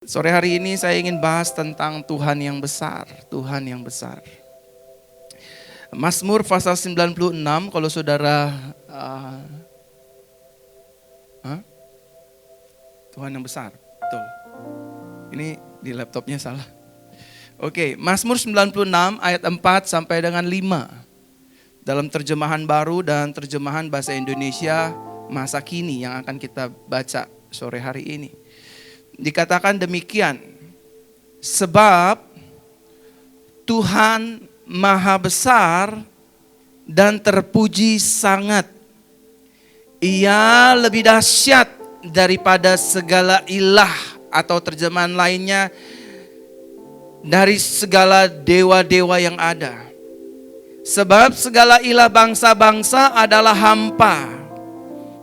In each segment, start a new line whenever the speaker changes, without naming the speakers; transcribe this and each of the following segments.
Sore hari ini saya ingin bahas tentang Tuhan yang besar, Tuhan yang besar. Mazmur pasal 96 kalau saudara Tuhan yang besar, betul. Ini di laptopnya salah. Oke, Mazmur 96 ayat 4 sampai dengan 5. Dalam terjemahan baru dan terjemahan bahasa Indonesia masa kini yang akan kita baca sore hari ini. Dikatakan demikian, sebab Tuhan maha besar dan terpuji sangat. Ia lebih dahsyat daripada segala ilah, atau terjemahan lainnya dari segala dewa-dewa yang ada. Sebab segala ilah bangsa-bangsa adalah hampa,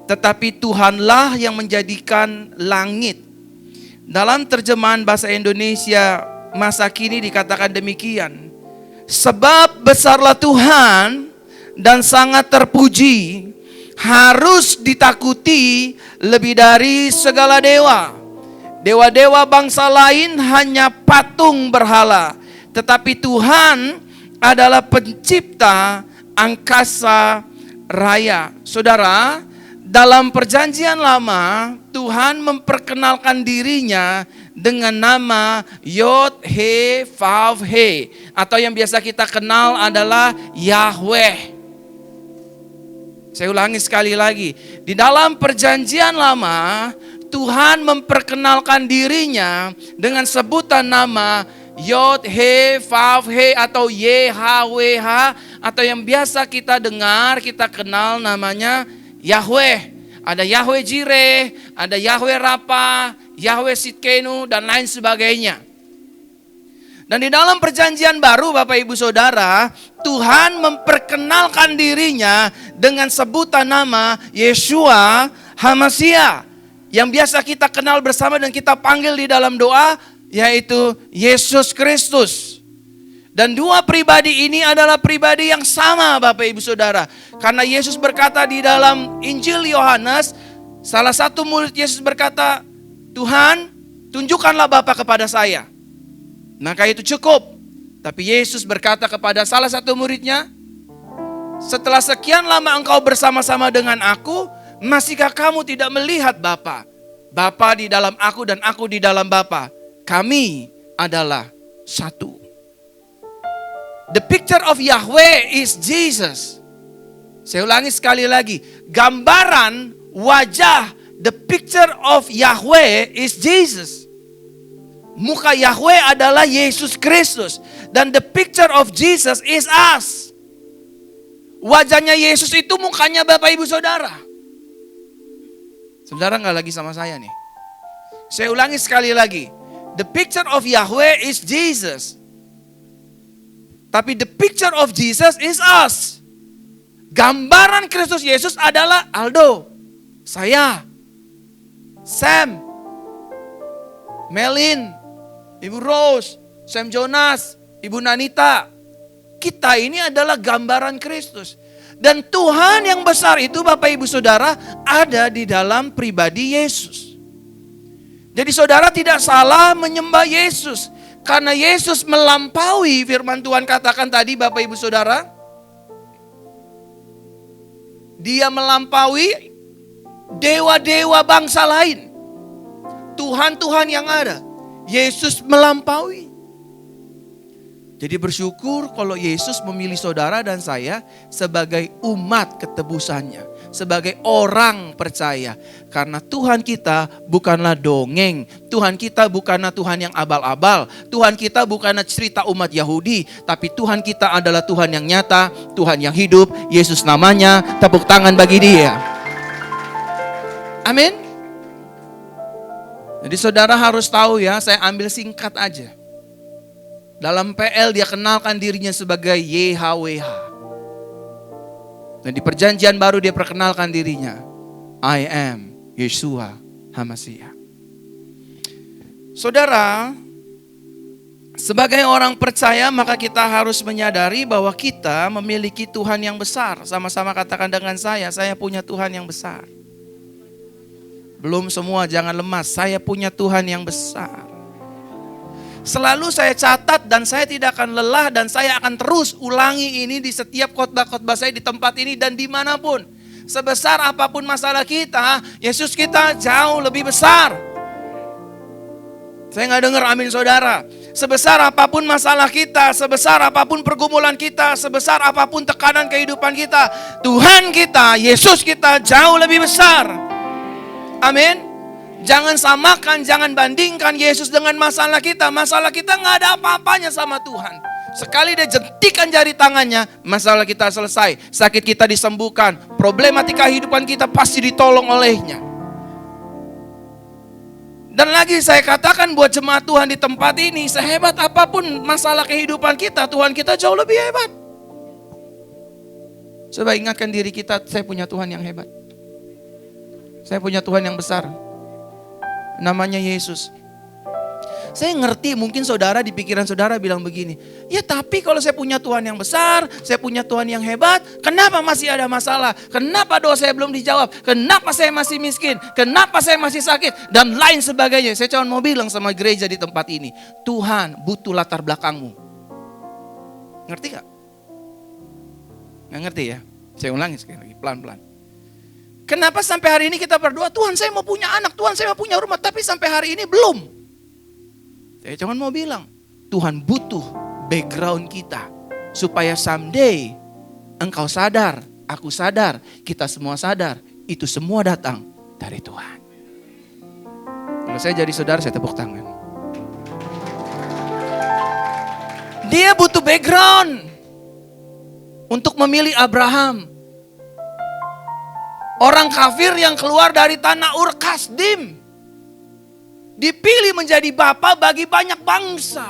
tetapi Tuhanlah yang menjadikan langit. Dalam terjemahan bahasa Indonesia masa kini dikatakan demikian, sebab besarlah Tuhan dan sangat terpuji, harus ditakuti lebih dari segala dewa. Dewa-dewa bangsa lain hanya patung berhala, tetapi Tuhan adalah pencipta angkasa raya. Saudara, dalam perjanjian lama, Tuhan memperkenalkan dirinya dengan nama Yod He Vav He, atau yang biasa kita kenal adalah Yahweh. Saya ulangi sekali lagi. Di dalam perjanjian lama, Tuhan memperkenalkan dirinya dengan sebutan nama Yod He Vav He atau YHWH, atau yang biasa kita dengar, kita kenal namanya Yahweh. Ada Yahweh Jireh, ada Yahweh Rapa, Yahweh Sitkenu, dan lain sebagainya. Dan di dalam perjanjian baru Bapak Ibu Saudara, Tuhan memperkenalkan dirinya dengan sebutan nama Yeshua HaMashiach, yang biasa kita kenal bersama dan kita panggil di dalam doa, yaitu Yesus Kristus. Dan dua pribadi ini adalah pribadi yang sama Bapak Ibu Saudara. Karena Yesus berkata di dalam Injil Yohanes, salah satu murid Yesus berkata, Tuhan, tunjukkanlah Bapa kepada saya, maka itu cukup. Tapi Yesus berkata kepada salah satu muridnya, setelah sekian lama engkau bersama-sama dengan aku, masihkah kamu tidak melihat Bapa? Bapa di dalam aku dan aku di dalam Bapa. Kami adalah satu. The picture of Yahweh is Jesus. Saya ulangi sekali lagi. Gambaran wajah, the picture of Yahweh is Jesus. Muka Yahweh adalah Yesus Kristus. Dan the picture of Jesus is us. Wajahnya Yesus itu mukanya Bapak Ibu Saudara. Saudara gak lagi sama saya nih. Saya ulangi sekali lagi. The picture of Yahweh is Jesus. Tapi the picture of Jesus is us. Gambaran Kristus Yesus adalah Aldo, saya, Sam, Melin, Ibu Rose, Sam Jonas, Ibu Nanita. Kita ini adalah gambaran Kristus. Dan Tuhan yang besar itu Bapak Ibu Saudara ada di dalam pribadi Yesus. Jadi saudara tidak salah menyembah Yesus. Karena Yesus melampaui, firman Tuhan katakan tadi Bapak Ibu Saudara, Dia melampaui dewa-dewa bangsa lain. Tuhan-Tuhan yang ada. Yesus melampaui. Jadi bersyukur kalau Yesus memilih saudara dan saya sebagai umat ketebusannya, sebagai orang percaya. Karena Tuhan kita bukanlah dongeng, Tuhan kita bukanlah Tuhan yang abal-abal, Tuhan kita bukanlah cerita umat Yahudi, tapi Tuhan kita adalah Tuhan yang nyata, Tuhan yang hidup. Yesus namanya, tepuk tangan bagi Dia. Amin. Jadi saudara harus tahu ya, saya ambil singkat aja. Dalam PL dia kenalkan dirinya sebagai YHWH. Dan di perjanjian baru dia perkenalkan dirinya, I am Yeshua HaMashiach. Saudara, sebagai orang percaya maka kita harus menyadari bahwa kita memiliki Tuhan yang besar. Sama-sama katakan dengan saya punya Tuhan yang besar. Belum semua, jangan lemas. Saya punya Tuhan yang besar. Selalu saya catat dan saya tidak akan lelah dan saya akan terus ulangi ini di setiap khotbah-khotbah saya di tempat ini dan dimanapun. Sebesar apapun masalah kita, Yesus kita jauh lebih besar. Saya nggak dengar amin saudara. Sebesar apapun masalah kita, sebesar apapun pergumulan kita, sebesar apapun tekanan kehidupan kita, Tuhan kita, Yesus kita jauh lebih besar. Amin. Jangan samakan, jangan bandingkan Yesus dengan masalah kita. Masalah kita nggak ada apa-apanya sama Tuhan. Sekali dia jentikan jari tangannya, masalah kita selesai. Sakit kita disembuhkan. Problematika kehidupan kita pasti ditolong olehnya. Dan lagi saya katakan buat jemaat Tuhan di tempat ini, sehebat apapun masalah kehidupan kita, Tuhan kita jauh lebih hebat. Coba ingatkan diri kita, saya punya Tuhan yang hebat. Saya punya Tuhan yang besar. Namanya Yesus. Saya ngerti mungkin saudara di pikiran saudara bilang begini, ya tapi kalau saya punya Tuhan yang besar, saya punya Tuhan yang hebat, kenapa masih ada masalah? Kenapa doa saya belum dijawab? Kenapa saya masih miskin? Kenapa saya masih sakit? Dan lain sebagainya. Saya cuma mau bilang sama gereja di tempat ini, Tuhan butuh latar belakangmu. Ngerti gak? Nggak ngerti ya? Saya ulangi sekali lagi, pelan-pelan. Kenapa sampai hari ini kita berdoa, Tuhan saya mau punya anak, Tuhan saya mau punya rumah, tapi sampai hari ini belum. Saya cuma mau bilang, Tuhan butuh background kita. Supaya someday engkau sadar, aku sadar, kita semua sadar. Itu semua datang dari Tuhan. Kalau saya jadi saudara, saya tepuk tangan. Dia butuh background untuk memilih Abraham. Orang kafir yang keluar dari tanah Ur Kasdim. Dipilih menjadi bapa bagi banyak bangsa.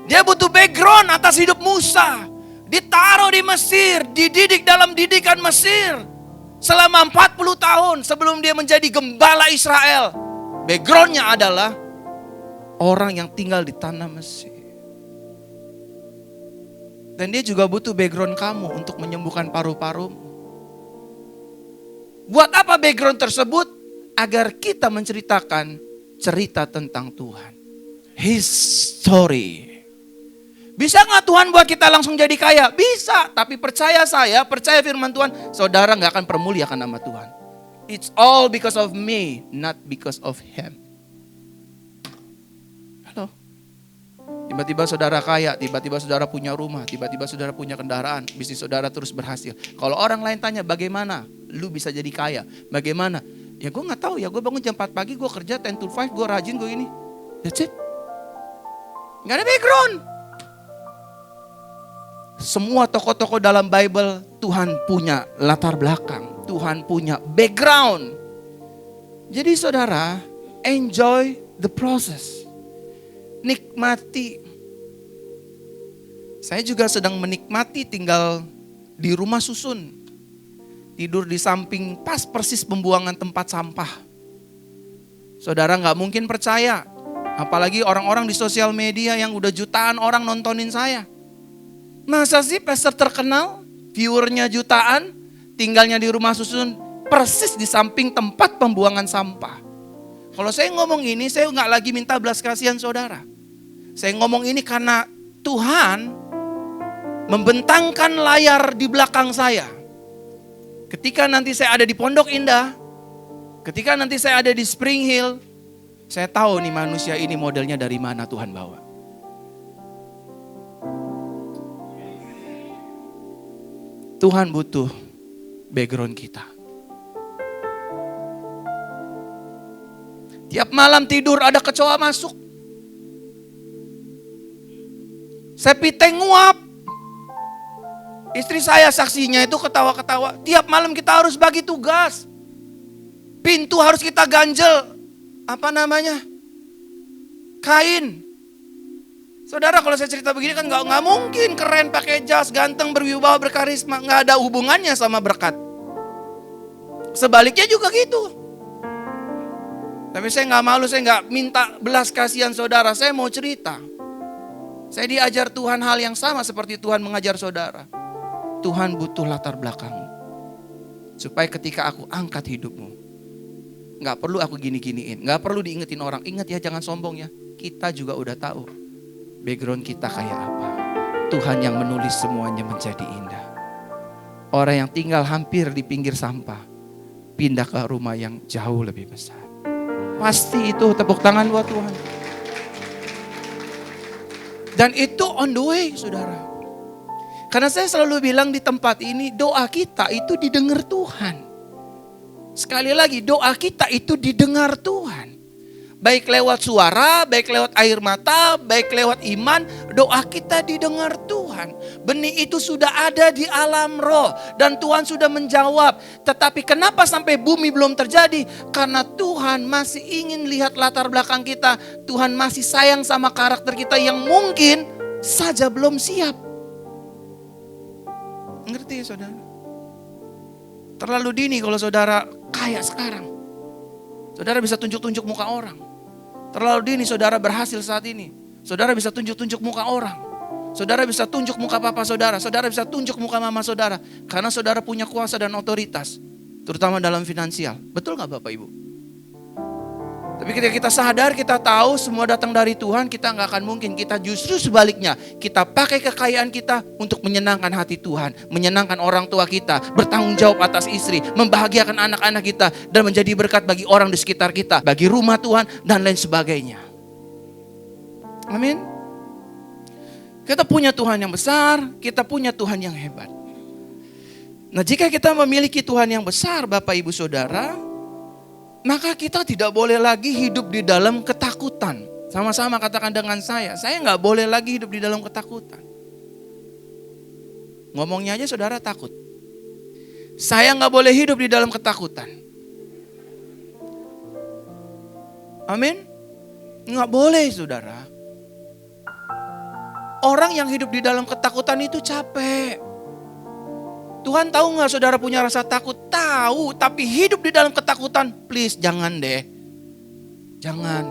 Dia butuh background atas hidup Musa. Ditaruh di Mesir, dididik dalam didikan Mesir. Selama 40 tahun sebelum dia menjadi gembala Israel. Backgroundnya adalah orang yang tinggal di tanah Mesir. Dan dia juga butuh background kamu untuk menyembuhkan paru-parumu. Buat apa background tersebut? Agar kita menceritakan cerita tentang Tuhan. His story. Bisa gak Tuhan buat kita langsung jadi kaya? Bisa, tapi percaya saya, percaya firman Tuhan, saudara gak akan permuliakan nama Tuhan. It's all because of me, not because of him. Halo. Tiba-tiba saudara kaya, tiba-tiba saudara punya rumah, tiba-tiba saudara punya kendaraan, bisnis saudara terus berhasil. Kalau orang lain tanya bagaimana lu bisa jadi kaya? Bagaimana? Ya gue gak tahu ya, gue bangun jam 4 pagi, gue kerja 10 to 5, gue rajin, gue ini. That's it. Gak ada background. Semua tokoh-tokoh dalam Bible, Tuhan punya latar belakang. Tuhan punya background. Jadi saudara, enjoy the process. Nikmati. Saya juga sedang menikmati tinggal di rumah susun. Tidur di samping pas persis pembuangan tempat sampah. Saudara gak mungkin percaya. Apalagi orang-orang di sosial media yang udah jutaan orang nontonin saya. Masa sih pastor terkenal, viewernya jutaan, tinggalnya di rumah susun persis di samping tempat pembuangan sampah. Kalau saya ngomong ini, saya gak lagi minta belas kasihan saudara. Saya ngomong ini karena Tuhan membentangkan layar di belakang saya. Ketika nanti saya ada di Pondok Indah, ketika nanti saya ada di Spring Hill, saya tahu nih manusia ini modelnya dari mana Tuhan bawa. Tuhan butuh background kita. Tiap malam tidur ada kecoa masuk. Saya piteng nguap. Istri saya saksinya itu ketawa-ketawa. Tiap malam kita harus bagi tugas. Pintu harus kita ganjel. Apa namanya? Kain. Saudara kalau saya cerita begini kan gak mungkin keren pakai jas, ganteng, berwibawa, berkarisma. Gak ada hubungannya sama berkat. Sebaliknya juga gitu. Tapi saya gak malu, saya gak minta belas kasihan saudara. Saya mau cerita. Saya diajar Tuhan hal yang sama seperti Tuhan mengajar saudara. Tuhan butuh latar belakangmu. Supaya ketika aku angkat hidupmu, gak perlu aku gini-giniin. Gak perlu diingetin orang. Ingat ya, jangan sombong ya. kita juga udah tahu background kita kayak apa. Tuhan yang menulis semuanya menjadi indah. Orang yang tinggal hampir di pinggir sampah pindah ke rumah yang jauh lebih besar. Pasti itu tepuk tangan buat Tuhan. Dan itu on the way, saudara. Karena saya selalu bilang di tempat ini, doa kita itu didengar Tuhan. Sekali lagi, doa kita itu didengar Tuhan. Baik lewat suara, baik lewat air mata, baik lewat iman, doa kita didengar Tuhan. Benih itu sudah ada di alam roh dan Tuhan sudah menjawab. Tetapi kenapa sampai bumi belum terjadi? Karena Tuhan masih ingin lihat latar belakang kita. Tuhan masih sayang sama karakter kita yang mungkin saja belum siap. Ngerti ya saudara? Terlalu dini kalau saudara kaya sekarang. Saudara bisa tunjuk-tunjuk muka orang. Terlalu dini saudara berhasil saat ini. Saudara bisa tunjuk-tunjuk muka orang. Saudara bisa tunjuk muka papa saudara. Saudara bisa tunjuk muka mama saudara. Karena saudara punya kuasa dan otoritas. Terutama dalam finansial. Betul gak Bapak Ibu? Tapi ketika kita sadar, kita tahu semua datang dari Tuhan, kita gak akan mungkin. Kita justru sebaliknya, kita pakai kekayaan kita untuk menyenangkan hati Tuhan. Menyenangkan orang tua kita, bertanggung jawab atas istri, membahagiakan anak-anak kita, dan menjadi berkat bagi orang di sekitar kita, bagi rumah Tuhan, dan lain sebagainya. Amin. Kita punya Tuhan yang besar, kita punya Tuhan yang hebat. Nah, jika kita memiliki Tuhan yang besar, Bapak Ibu Saudara, maka kita tidak boleh lagi hidup di dalam ketakutan. Sama-sama katakan dengan saya gak boleh lagi hidup di dalam ketakutan. Ngomongnya aja saudara takut. Saya gak boleh hidup di dalam ketakutan. Amin? Gak boleh saudara. Orang yang hidup di dalam ketakutan itu capek. Tuhan tahu gak saudara punya rasa takut? Tahu, tapi hidup di dalam ketakutan, please jangan deh. Jangan.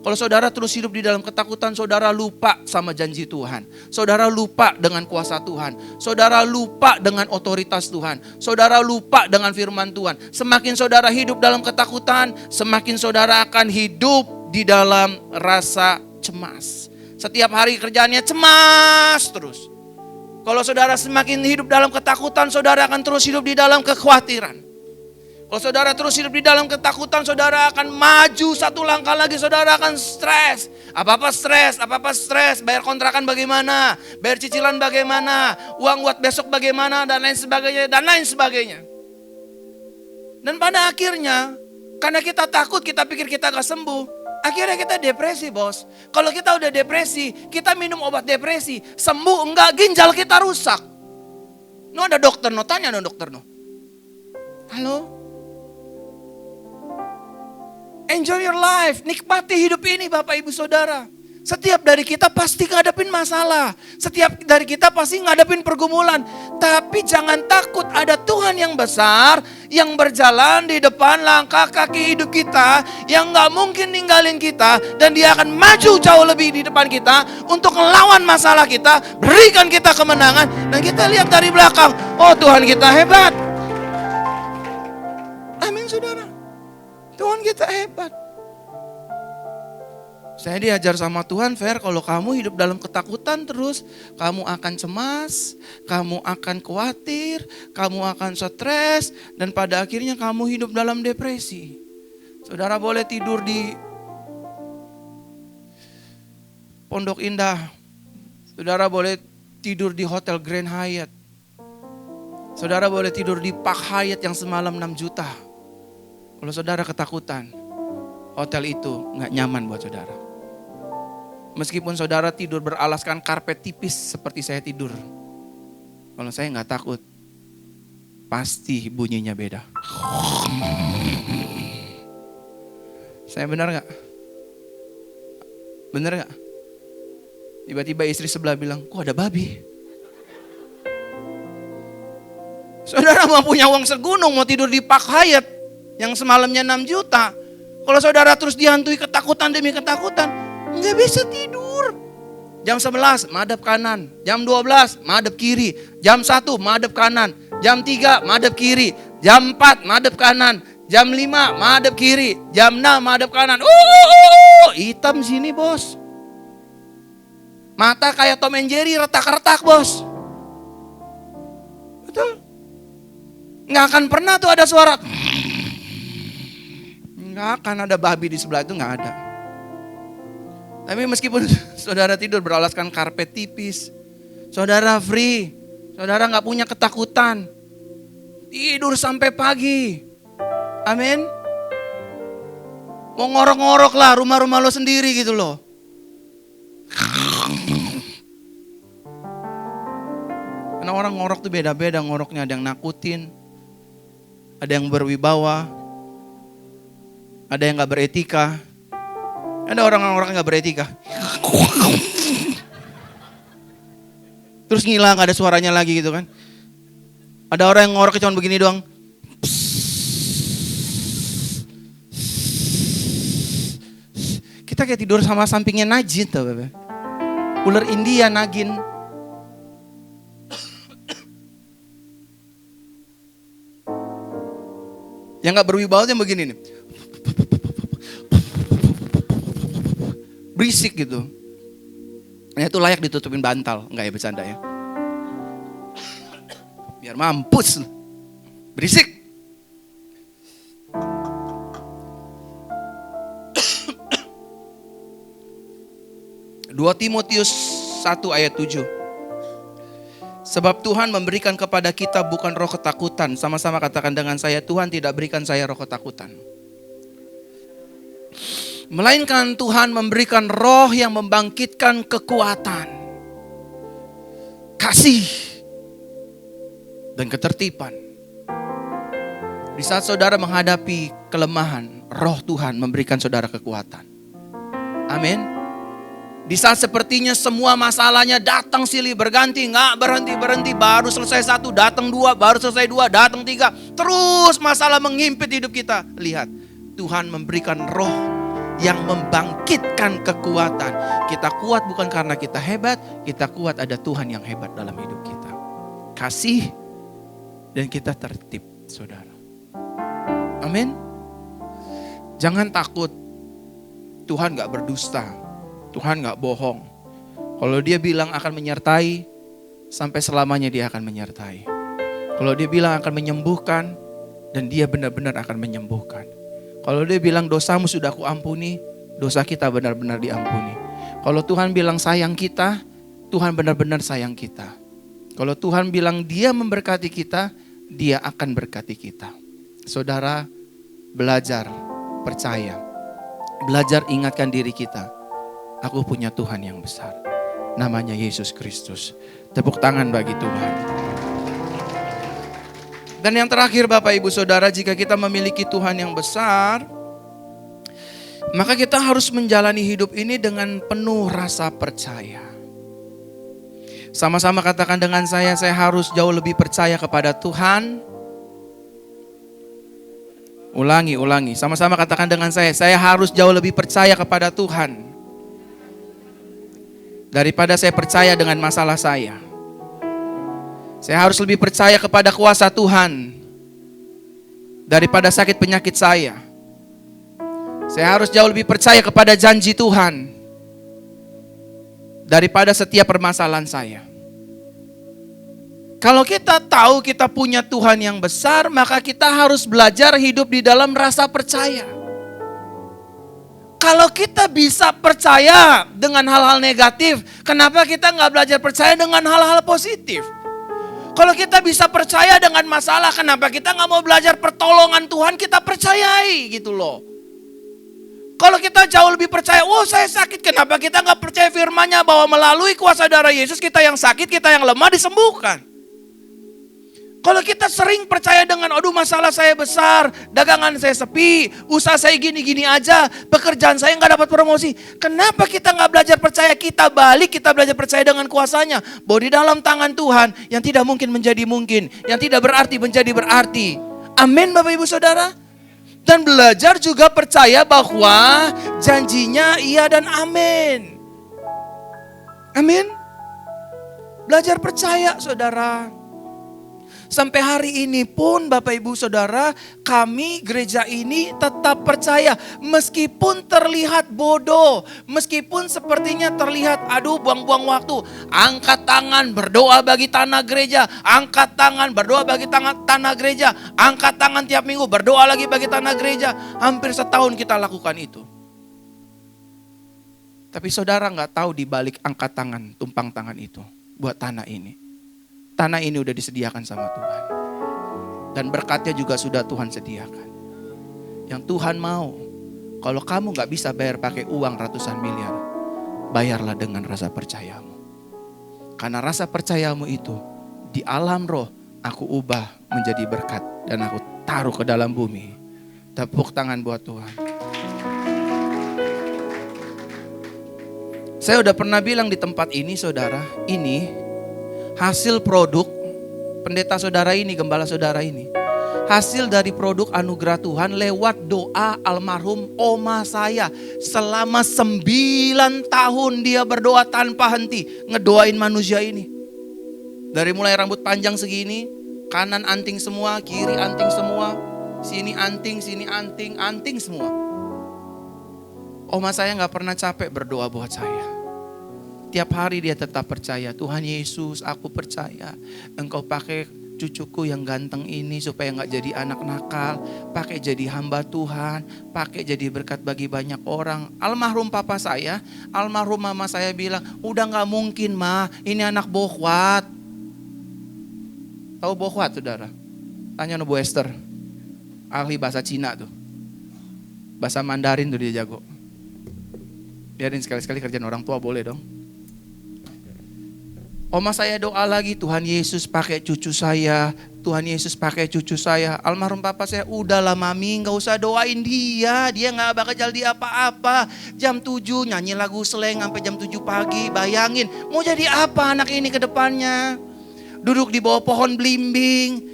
Kalau saudara terus hidup di dalam ketakutan, saudara lupa sama janji Tuhan. Saudara lupa dengan kuasa Tuhan. Saudara lupa dengan otoritas Tuhan. Saudara lupa dengan firman Tuhan. Semakin saudara hidup dalam ketakutan, semakin saudara akan hidup di dalam rasa cemas. Setiap hari kerjaannya cemas terus. Kalau saudara semakin hidup dalam ketakutan, saudara akan terus hidup di dalam kekhawatiran. Kalau saudara terus hidup di dalam ketakutan, saudara akan maju satu langkah lagi, saudara akan stres. Apa-apa stres, bayar kontrakan bagaimana, bayar cicilan bagaimana, uang buat besok bagaimana, dan lain sebagainya. Dan pada akhirnya, karena kita takut, kita pikir kita gak sembuh. Akhirnya kita depresi bos. Kalau kita udah depresi, kita minum obat depresi. Sembuh enggak, ginjal kita rusak. No ada dokter, no tanya no dokter no. Halo? Enjoy your life, nikmati hidup ini Bapak Ibu Saudara. Setiap dari kita pasti ngadepin masalah. Setiap dari kita pasti ngadepin pergumulan. Tapi jangan takut, ada Tuhan yang besar yang berjalan di depan langkah kaki hidup kita, yang gak mungkin ninggalin kita, dan dia akan maju jauh lebih di depan kita untuk melawan masalah kita, berikan kita kemenangan, dan kita lihat dari belakang, oh Tuhan kita hebat. Amin saudara. Tuhan kita hebat. Saya diajar sama Tuhan, Fer, kalau kamu hidup dalam ketakutan terus, kamu akan cemas, kamu akan khawatir, kamu akan stres, dan pada akhirnya kamu hidup dalam depresi. Saudara boleh tidur di Pondok Indah, saudara boleh tidur di Hotel Grand Hyatt, saudara boleh tidur di Park Hyatt yang semalam 6 juta. Kalau saudara ketakutan, hotel itu gak nyaman buat saudara. Meskipun saudara tidur beralaskan karpet tipis seperti saya tidur, kalau saya gak takut, pasti bunyinya beda. Saya benar gak? Benar gak? Tiba-tiba istri sebelah bilang, kok ada babi? Saudara mau punya uang segunung, mau tidur di Park Hyatt yang semalamnya 6 juta. Kalau saudara terus dihantui ketakutan demi ketakutan, nggak bisa tidur. Jam 11 madep kanan, jam 12 madep kiri, jam 1 madep kanan, jam 3 madep kiri, jam 4 madep kanan, jam 5 madep kiri, jam 6 madep kanan. Itu hitam sini bos. Mata kayak Tom and Jerry, retak-retak bos. Betul. Nggak akan pernah tuh ada suara. Nggak akan ada babi di sebelah itu, nggak ada. Tapi meskipun saudara tidur beralaskan karpet tipis, saudara free, saudara nggak punya ketakutan. Tidur sampai pagi. Amin. Mau ngorok-ngorok lah rumah-rumah lo sendiri gitu loh. Karena orang ngorok tuh beda-beda ngoroknya. Ada yang nakutin, ada yang berwibawa, ada yang gak beretika. Ada orang-orang yang gak beretika. Terus ngilang, gak ada suaranya lagi gitu kan. Ada orang yang ngorok cuma begini doang. Kita kayak tidur sama sampingnya Najin tuh, Bebe. Ular India Nagin. Yang gak berwibawa yang begini nih. Berisik gitu. Nah, itu layak ditutupin bantal. Enggak ya, bercanda ya. Biar mampus. Berisik. Dua Timotius 1 ayat 7. Sebab Tuhan memberikan kepada kita bukan roh ketakutan. Sama-sama katakan dengan saya, Tuhan tidak berikan saya roh ketakutan. Melainkan Tuhan memberikan roh yang membangkitkan kekuatan, kasih, dan ketertiban. Di saat saudara menghadapi kelemahan, roh Tuhan memberikan saudara kekuatan. Amin. Di saat sepertinya semua masalahnya datang silih berganti, nggak berhenti-berhenti, baru selesai satu, datang dua, baru selesai dua, datang tiga. Terus masalah menghimpit hidup kita. Lihat, Tuhan memberikan roh yang membangkitkan kekuatan. Kita kuat bukan karena kita hebat, kita kuat ada Tuhan yang hebat dalam hidup kita. Kasih dan kita tertib, saudara. Amin. Jangan takut. Tuhan gak berdusta. Tuhan gak bohong. Kalau dia bilang akan menyertai, sampai selamanya dia akan menyertai. Kalau dia bilang akan menyembuhkan, dan dia benar-benar akan menyembuhkan. Kalau dia bilang dosamu sudah aku ampuni, dosa kita benar-benar diampuni. Kalau Tuhan bilang sayang kita, Tuhan benar-benar sayang kita. Kalau Tuhan bilang dia memberkati kita, dia akan berkati kita. Saudara, belajar, percaya. Belajar ingatkan diri kita. Aku punya Tuhan yang besar. Namanya Yesus Kristus. Tepuk tangan bagi Tuhan. Dan yang terakhir Bapak Ibu Saudara, jika kita memiliki Tuhan yang besar, maka kita harus menjalani hidup ini dengan penuh rasa percaya. Sama-sama katakan dengan saya harus jauh lebih percaya kepada Tuhan. Ulangi. Sama-sama katakan dengan saya harus jauh lebih percaya kepada Tuhan. Daripada saya percaya dengan masalah saya. Saya harus lebih percaya kepada kuasa Tuhan daripada sakit penyakit saya. Saya harus jauh lebih percaya kepada janji Tuhan daripada setiap permasalahan saya. Kalau kita tahu kita punya Tuhan yang besar, maka kita harus belajar hidup di dalam rasa percaya. Kalau kita bisa percaya dengan hal-hal negatif, kenapa kita nggak belajar percaya dengan hal-hal positif? Kalau kita bisa percaya dengan masalah, kenapa kita nggak mau belajar pertolongan Tuhan kita percayai gitu loh. Kalau kita jauh lebih percaya, saya sakit, kenapa kita nggak percaya firman-Nya bahwa melalui kuasa darah Yesus kita yang sakit, kita yang lemah disembuhkan. Kalau kita sering percaya dengan, masalah saya besar, dagangan saya sepi, usaha saya gini-gini aja, pekerjaan saya nggak dapat promosi. Kenapa kita nggak belajar percaya? Kita belajar percaya dengan kuasanya. Bahwa di dalam tangan Tuhan, yang tidak mungkin menjadi mungkin, yang tidak berarti menjadi berarti. Amin Bapak Ibu Saudara. Dan belajar juga percaya bahwa janjinya iya dan amin. Amin. Belajar percaya saudara. Sampai hari ini pun Bapak Ibu Saudara, kami gereja ini tetap percaya meskipun terlihat bodoh, meskipun sepertinya terlihat aduh buang-buang waktu. Angkat tangan berdoa bagi tanah gereja, angkat tangan berdoa bagi tanah gereja, angkat tangan tiap minggu berdoa lagi bagi tanah gereja. Hampir setahun kita lakukan itu. Tapi saudara nggak tahu di balik angkat tangan, tumpang tangan itu buat tanah ini. Tanah ini udah disediakan sama Tuhan. Dan berkatnya juga sudah Tuhan sediakan. Yang Tuhan mau, kalau kamu gak bisa bayar pakai uang ratusan miliar, bayarlah dengan rasa percayamu. Karena rasa percayamu itu, di alam roh, aku ubah menjadi berkat. Dan aku taruh ke dalam bumi. Tepuk tangan buat Tuhan. Saya udah pernah bilang di tempat ini saudara, ini hasil produk pendeta saudara ini, gembala saudara ini. Hasil dari produk anugerah Tuhan lewat doa almarhum oma saya. Selama 9 tahun dia berdoa tanpa henti. Ngedoain manusia ini. Dari mulai rambut panjang segini, kanan anting semua, kiri anting semua. Sini anting, anting semua. Oma saya gak pernah capek berdoa buat saya. Tiap hari dia tetap percaya, Tuhan Yesus aku percaya Engkau pakai cucuku yang ganteng ini supaya gak jadi anak nakal, pakai jadi hamba Tuhan, pakai jadi berkat bagi banyak orang. Almarhum papa saya, almarhum mama saya bilang, udah gak mungkin ma, ini anak bohwat. Tahu bohwat saudara? Tanya Bu Esther, ahli bahasa Cina tuh. Bahasa Mandarin tuh dia jago. Biarin sekali-sekali kerjaan orang tua boleh dong. Oma saya doa lagi, Tuhan Yesus pakai cucu saya, Tuhan Yesus pakai cucu saya. Almarhum papa saya, udahlah mami gak usah doain dia gak bakal jadi apa-apa. Jam 7 nyanyi lagu slang sampai jam 7 pagi, bayangin mau jadi apa anak ini ke depannya. Duduk di bawah pohon belimbing,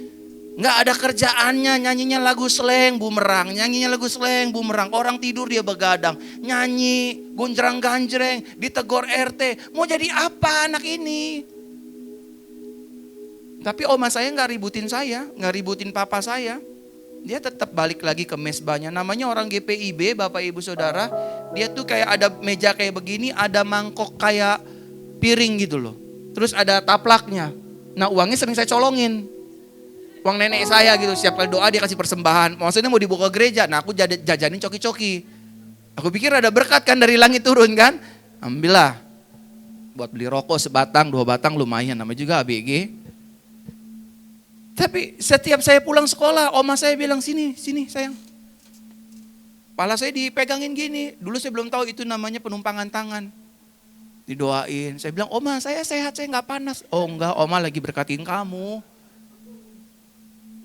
gak ada kerjaannya, nyanyinya lagu slang bumerang, nyanyinya lagu slang bumerang. Orang tidur dia begadang, nyanyi gonjrang-ganjreng, ditegur RT. Mau jadi apa anak ini? Tapi oma saya gak ributin saya, gak ributin papa saya. Dia tetap balik lagi ke mesbahnya. Namanya orang GPIB, Bapak Ibu Saudara. Dia tuh kayak ada meja kayak begini, ada mangkok kayak piring gitu loh. Terus ada taplaknya. Nah uangnya sering saya colongin. Uang nenek saya gitu, setiap kali doa dia kasih persembahan. Maksudnya mau dibawa ke gereja, nah aku jajanin coki-coki. Aku pikir ada berkat kan dari langit turun kan. Ambillah. Buat beli rokok sebatang, 2 batang lumayan, namanya juga ABG. Tapi setiap saya pulang sekolah, oma saya bilang sini sayang. Kepala saya dipegangin gini, dulu saya belum tahu itu namanya penumpangan tangan. Didoain, saya bilang oma saya sehat, saya gak panas. Oh enggak, oma lagi berkatin kamu.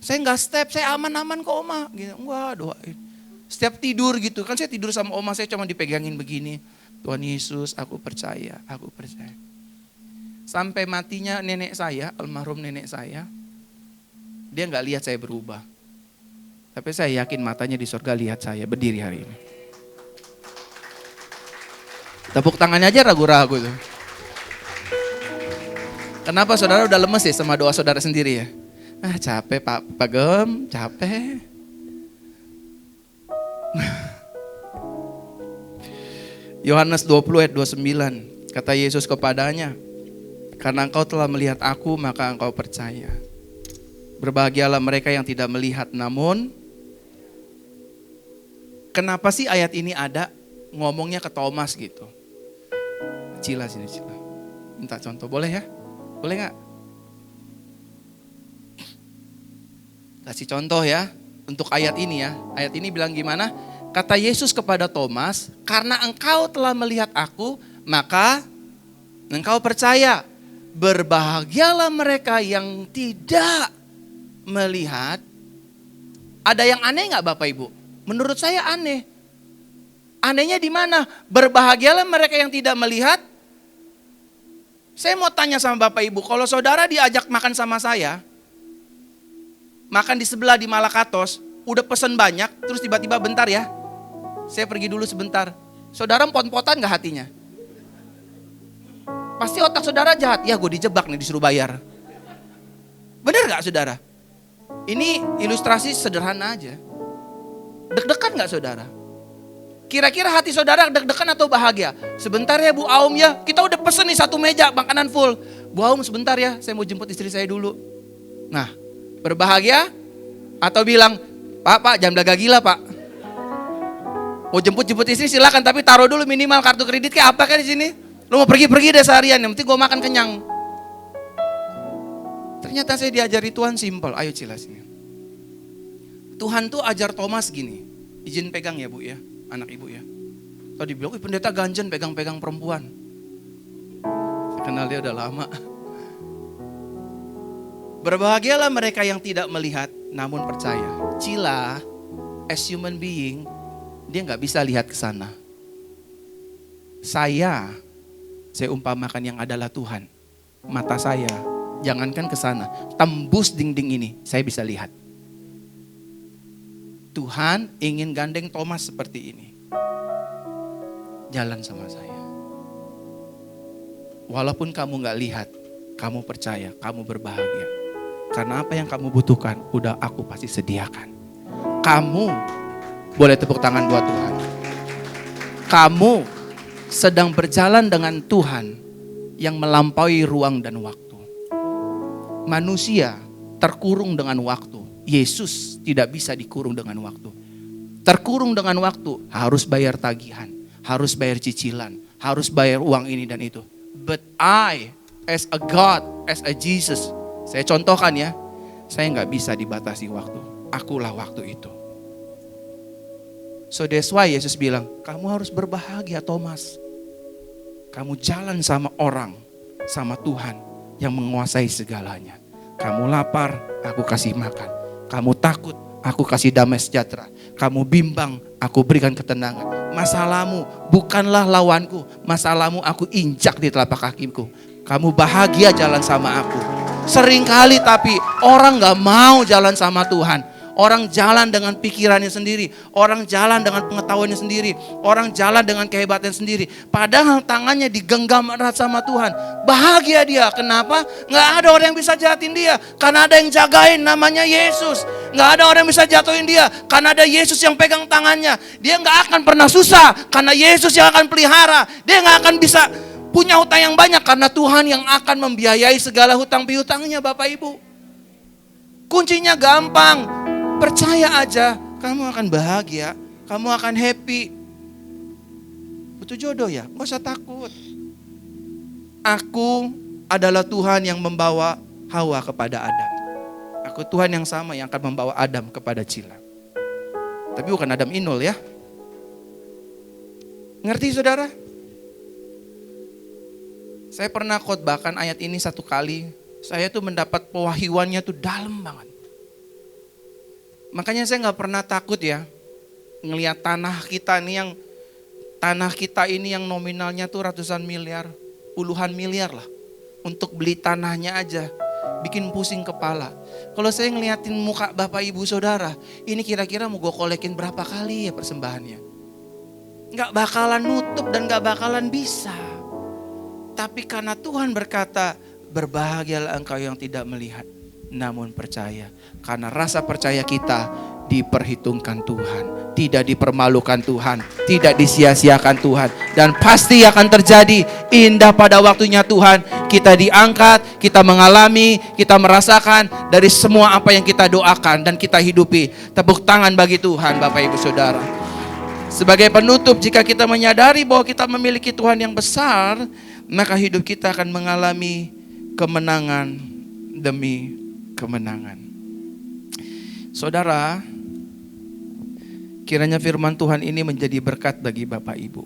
Saya gak step, saya aman-aman kok oma. Gitu. Enggak, doain. Setiap tidur gitu, kan saya tidur sama oma saya cuma dipegangin begini. Tuhan Yesus, aku percaya. Sampai matinya nenek saya, almarhum nenek saya, dia gak lihat saya berubah. Tapi saya yakin matanya di surga lihat saya berdiri hari ini. Tepuk tangannya aja ragu-ragu tuh. Kenapa saudara udah lemes ya sama doa saudara sendiri ya? Capek Pak Gem, capek. Yohanes 20 ayat 29, kata Yesus kepadanya, karena engkau telah melihat aku maka engkau percaya. Berbahagialah mereka yang tidak melihat namun. Kenapa sih ayat ini ada ngomongnya ke Thomas gitu? Cila sini Cila. Minta contoh boleh ya? Boleh gak? Kasih contoh ya untuk ayat ini ya. Ayat ini bilang gimana? Kata Yesus kepada Thomas, karena engkau telah melihat aku maka engkau percaya. Berbahagialah mereka yang tidak melihat. Ada yang aneh gak Bapak Ibu? Menurut saya aneh. Anehnya di mana? Berbahagialah mereka yang tidak melihat. Saya mau tanya sama Bapak Ibu, kalau saudara diajak makan sama saya, makan di sebelah di Malakatos, udah pesen banyak, terus tiba-tiba bentar ya, saya pergi dulu sebentar. Saudara empot-empotan gak hatinya? Pasti otak saudara jahat, ya gue dijebak nih disuruh bayar. Bener gak saudara? Ini ilustrasi sederhana aja. Deg-degan gak saudara? Kira-kira hati saudara deg-degan atau bahagia? Sebentar ya Bu Aum ya, kita udah pesen nih 1 meja makanan full. Bu Aum sebentar ya, saya mau jemput istri saya dulu. Nah, berbahagia atau bilang, Pak, jangan belaga gila Pak. Mau jemput istri silakan, tapi taruh dulu minimal kartu kredit kayak apa kan di sini. Lu mau pergi deh seharian, yang penting gue makan kenyang. Ternyata saya diajari Tuhan simple, ayo Cila sini. Tuhan tuh ajar Thomas gini, izin pegang ya Bu ya, anak ibu ya. Tadi bilang, pendeta ganjen pegang-pegang perempuan. Saya kenal dia udah lama. Berbahagialah mereka yang tidak melihat namun percaya. Cila, as human being, dia gak bisa lihat ke sana. Saya umpamakan yang adalah Tuhan. Mata saya, jangankan ke sana, tembus dinding ini, saya bisa lihat. Tuhan ingin gandeng Thomas seperti ini. Jalan sama saya. Walaupun kamu gak lihat, kamu percaya, kamu berbahagia. Karena apa yang kamu butuhkan, udah aku pasti sediakan. Kamu boleh tepuk tangan buat Tuhan. Kamu sedang berjalan dengan Tuhan yang melampaui ruang dan waktu. Manusia terkurung dengan waktu. Yesus tidak bisa dikurung dengan waktu. Terkurung dengan waktu harus bayar tagihan, harus bayar cicilan, harus bayar uang ini dan itu. But I, as a God, as a Jesus, saya contohkan ya, saya nggak bisa dibatasi waktu. Akulah waktu itu. So that's why Yesus bilang, kamu harus berbahagia Thomas. Kamu jalan sama orang, sama Tuhan yang menguasai segalanya. Kamu lapar, aku kasih makan. Kamu takut, aku kasih damai sejahtera. Kamu bimbang, aku berikan ketenangan. Masalahmu bukanlah lawanku. Masalahmu aku injak di telapak kakiku. Kamu bahagia jalan sama aku. Seringkali tapi orang gak mau jalan sama Tuhan. Orang jalan dengan pikirannya sendiri. Orang jalan dengan pengetahuannya sendiri. Orang jalan dengan kehebatannya sendiri. Padahal tangannya digenggam erat sama Tuhan. Bahagia dia. Kenapa? Gak ada orang yang bisa jahatin dia. Karena ada yang jagain, namanya Yesus. Gak ada orang yang bisa jatuhin dia. Karena ada Yesus yang pegang tangannya. Dia gak akan pernah susah. Karena Yesus yang akan pelihara. Dia gak akan bisa punya hutang yang banyak. Karena Tuhan yang akan membiayai segala hutang piutangnya Bapak Ibu. Kuncinya gampang. Percaya aja, kamu akan bahagia, kamu akan happy. Butuh jodoh ya, gak usah takut. Aku adalah Tuhan yang membawa Hawa kepada Adam. Aku Tuhan yang sama yang akan membawa Adam kepada Cila. Tapi bukan Adam Inul ya. Ngerti saudara? Saya pernah khotbahkan ayat ini 1 kali. Saya tuh mendapat pewahyuannya tuh dalam banget. Makanya saya gak pernah takut ya ngelihat tanah kita ini yang nominalnya tuh ratusan miliar, puluhan miliar lah. Untuk beli tanahnya aja bikin pusing kepala. Kalau saya ngeliatin muka Bapak Ibu Saudara, ini kira-kira mau gue kolekin berapa kali ya persembahannya. Gak bakalan nutup dan gak bakalan bisa. Tapi karena Tuhan berkata, berbahagialah engkau yang tidak melihat namun percaya. Karena rasa percaya kita diperhitungkan Tuhan, tidak dipermalukan Tuhan, tidak disia-siakan Tuhan. Dan pasti akan terjadi indah pada waktunya Tuhan. Kita diangkat, kita mengalami, kita merasakan dari semua apa yang kita doakan dan kita hidupi. Tepuk tangan bagi Tuhan Bapak Ibu Saudara. Sebagai penutup, jika kita menyadari bahwa kita memiliki Tuhan yang besar, maka hidup kita akan mengalami kemenangan demi kemenangan. Saudara, kiranya firman Tuhan ini menjadi berkat bagi Bapak Ibu.